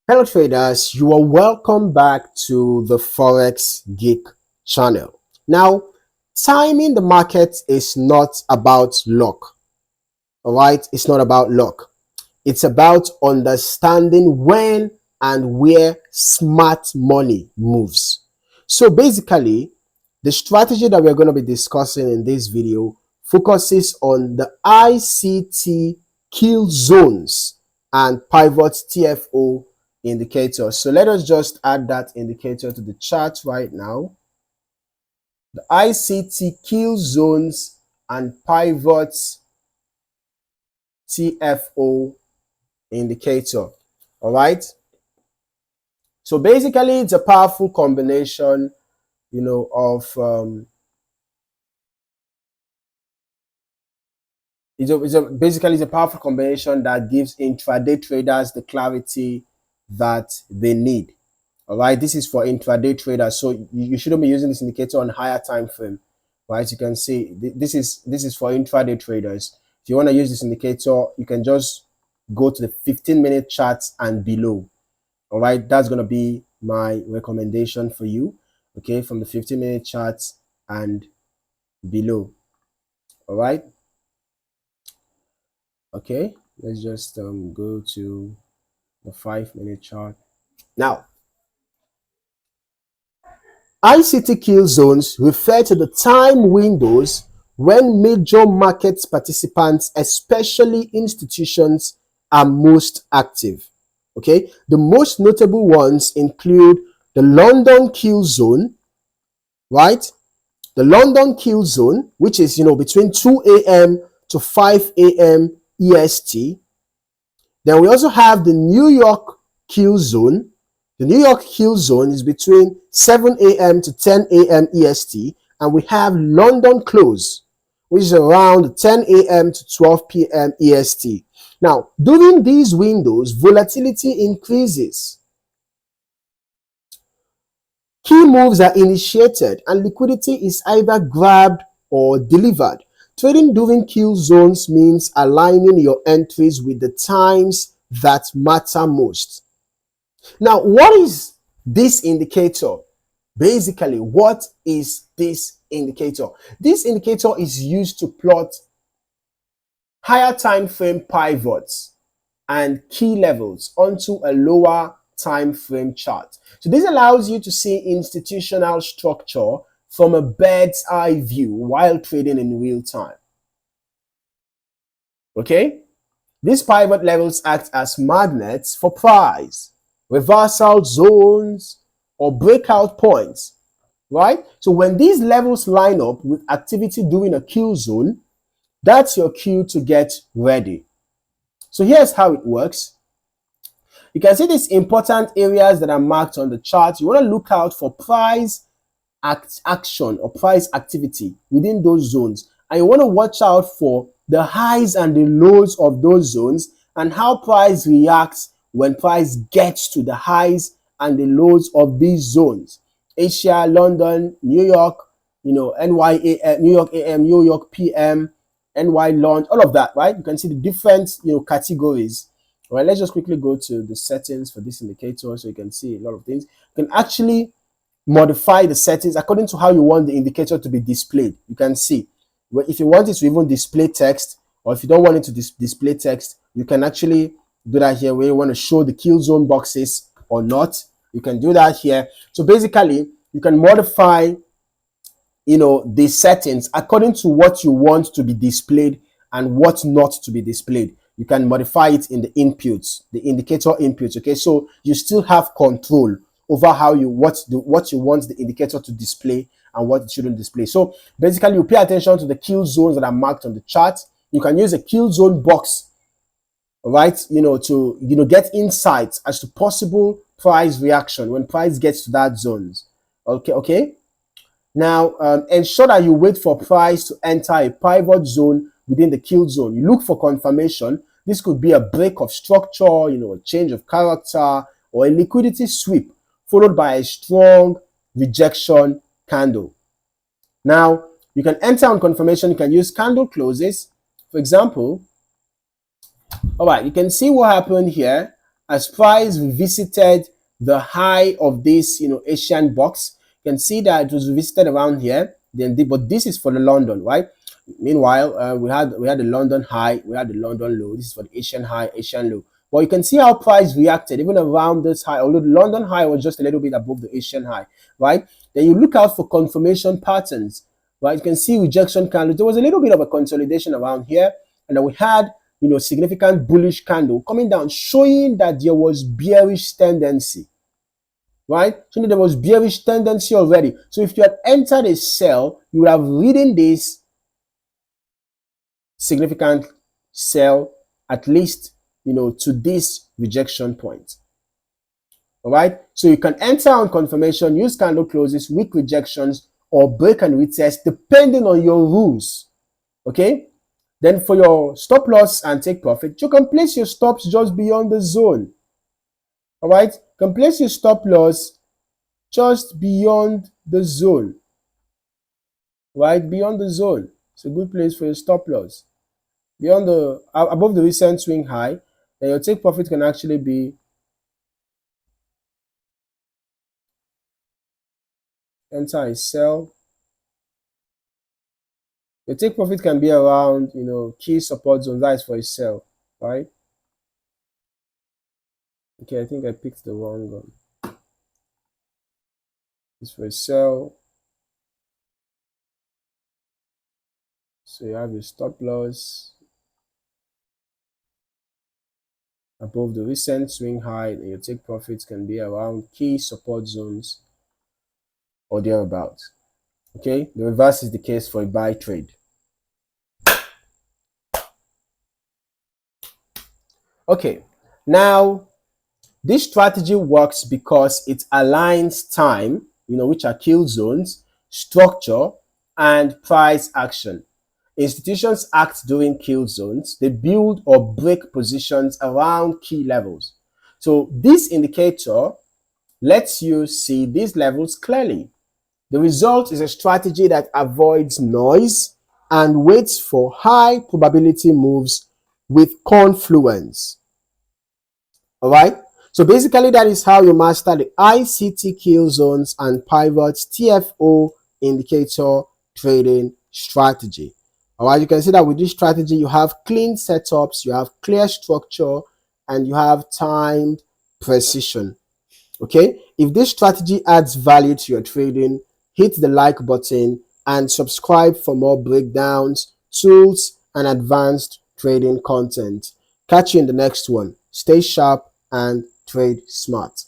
Hello traders, you are welcome back to the Forex Geek channel. Now, timing the market is not about luck, all right? It's not about luck. It's about understanding when and where smart money moves. So basically, the strategy that we're going to be discussing in this video focuses on the ICT Killzones and pivot TFO indicator. So let us just add that indicator to the chart right now. The ICT Killzones and pivot TFO indicator. All right. So basically, it's a powerful combination, of basically it's a powerful combination that gives intraday traders the clarity that they need. All right, this is for intraday traders, so you shouldn't be using this indicator on higher time frame, right? You can see this is for intraday traders. If you want to use this indicator, you can just go to the 15-minute charts and below. All right, that's going to be my recommendation for you. Okay, from the 15-minute charts and below. All right. Okay, let's just go to the 5-minute chart. Now, ICT kill zones refer to the time windows when major market participants, especially institutions, are most active. Okay, the most notable ones include the London kill zone, right? The London kill zone, which is between 2 a.m. to 5 a.m. EST. Then we also have the New York kill zone. The New York kill zone is between 7 a.m. to 10 a.m. EST, and we have London close, which is around 10 a.m. to 12 p.m. EST. Now, during these windows, volatility increases. Key moves are initiated and liquidity is either grabbed or delivered. Trading during kill zones means aligning your entries with the times that matter most. Now, what is this indicator? Basically, what is this indicator? This indicator is used to plot higher time frame pivots and key levels onto a lower time frame chart. So this allows you to see institutional structure from a bird's eye view while trading in real time. Okay? These pivot levels act as magnets for price, reversal zones, or breakout points, right? So when these levels line up with activity during a kill zone, that's your cue to get ready. So here's how it works. You can see these important areas that are marked on the chart. You want to look out for price action or price activity within those zones. And you want to watch out for the highs and the lows of those zones and how price reacts when price gets to the highs and the lows of these zones. Asia, London, New York, NY, New York AM, New York PM, NY launch, all of that, right? You can see the different, categories. All right, let's just quickly go to the settings for this indicator so you can see a lot of things. You can actually modify the settings according to how you want the indicator to be displayed. You can see if you want it to even display text, or if you don't want it to display text, you can actually do that here where you want to show the kill zone boxes or not. You can do that here. So basically, you can modify the settings according to what you want to be displayed and what not to be displayed. You can modify it in the inputs, the indicator inputs. Okay, so you still have control over how what you want the indicator to display and what it shouldn't display. So basically, you pay attention to the kill zones that are marked on the chart. You can use a kill zone box, right? To get insights as to possible price reaction when price gets to that zones. Okay. Now, ensure that you wait for price to enter a pivot zone within the kill zone. You look for confirmation. This could be a break of structure, a change of character, or a liquidity sweep, followed by a strong rejection candle. Now, you can enter on confirmation. You can use candle closes. For example, all right, you can see what happened here. as price visited the high of this, Asian box, you can see that it was visited around here. But this is for the London, right? Meanwhile, we had the London high, we had the London low. This is for the Asian high, Asian low. But you can see how price reacted even around this high, although the London high was just a little bit above the Asian high, right? Then you look out for confirmation patterns, right? You can see rejection candles. There was a little bit of a consolidation around here, and then we had significant bullish candle coming down, showing that there was bearish tendency, right? So there was bearish tendency already. So if you had entered a sell, you would have ridden this significant sell at least, to this rejection point. All right. So you can enter on confirmation, use candle closes, weak rejections, or break and retest depending on your rules. Okay. Then for your stop loss and take profit, you can place your stops just beyond the zone. All right. You can place your stop loss just beyond the zone. Right. Beyond the zone. It's a good place for your stop loss. Beyond above the recent swing high, then your take profit can actually be enter a sell. Your take profit can be around, key support zone. That is for a sell, right? Okay, I think I picked the wrong one. It's for a sell. So you have your stop loss above the recent swing high, and your take profits can be around key support zones or thereabouts. Okay, the reverse is the case for a buy trade. Okay, now this strategy works because it aligns time, which are kill zones, structure, and price action. Institutions act during kill zones. They build or break positions around key levels. So this indicator lets you see these levels clearly. The result is a strategy that avoids noise and waits for high probability moves with confluence. All right. So basically, that is how you master the ICT kill zones and pivots TFO indicator trading strategy. All right. You can see that with this strategy, you have clean setups, you have clear structure, and you have timed precision. Okay. If this strategy adds value to your trading, hit the like button and subscribe for more breakdowns, tools, and advanced trading content. Catch you in the next one. Stay sharp and trade smart.